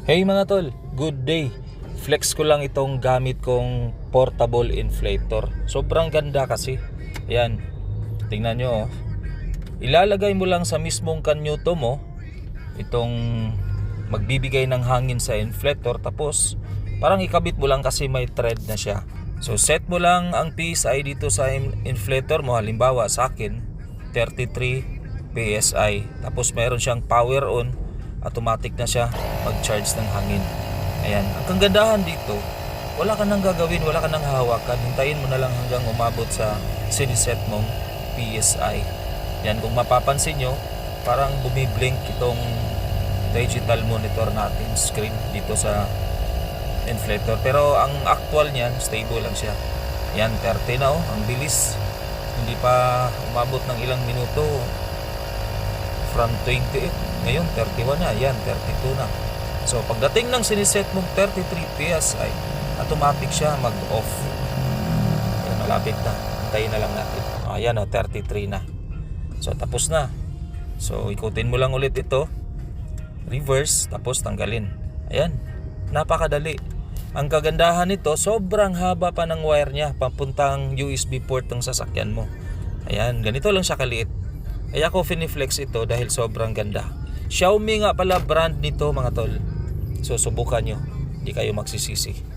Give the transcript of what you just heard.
Hey mga tol, good day. Flex ko lang itong gamit kong portable inflator. Sobrang ganda kasi. Ayan, tingnan nyo oh. Ilalagay mo lang sa mismong kanyuto mo itong magbibigay ng hangin sa inflator. Tapos parang ikabit mo lang kasi may thread na siya. So set mo lang ang PSI dito sa inflator mo. Halimbawa sa akin 33 PSI. Tapos meron siyang power on, automatic na siya mag-charge ng hangin. Ayan, ang kagandahan dito, wala ka nang gagawin, wala ka nang hahawakan. Hintayin mo na lang hanggang umabot sa siniset mong PSI. Yan, kung mapapansin nyo, parang bumiblink itong digital monitor natin, screen dito sa inflator. Pero ang actual niyan, stable lang siya. Yan, 30 na oh, ang bilis. Hindi pa umabot ng ilang minuto. From 28, ngayon 31 na, yan 32 na. So pagdating ng siniset mong 33 PSI, automatic siya mag-off. Ayan, malapit na, hintayin na lang natin. Ayan o, 33 na. So tapos na. So ikutin mo lang ulit ito, reverse, tapos tanggalin. Ayan, napakadali. Ang kagandahan nito, sobrang haba pa ng wire niya papuntang USB port ng sasakyan mo. Ayan, ganito lang siya kaliit. Kaya ako finiflex ito dahil sobrang ganda. Xiaomi nga pala brand nito mga tol. So subukan nyo, hindi kayo magsisisi.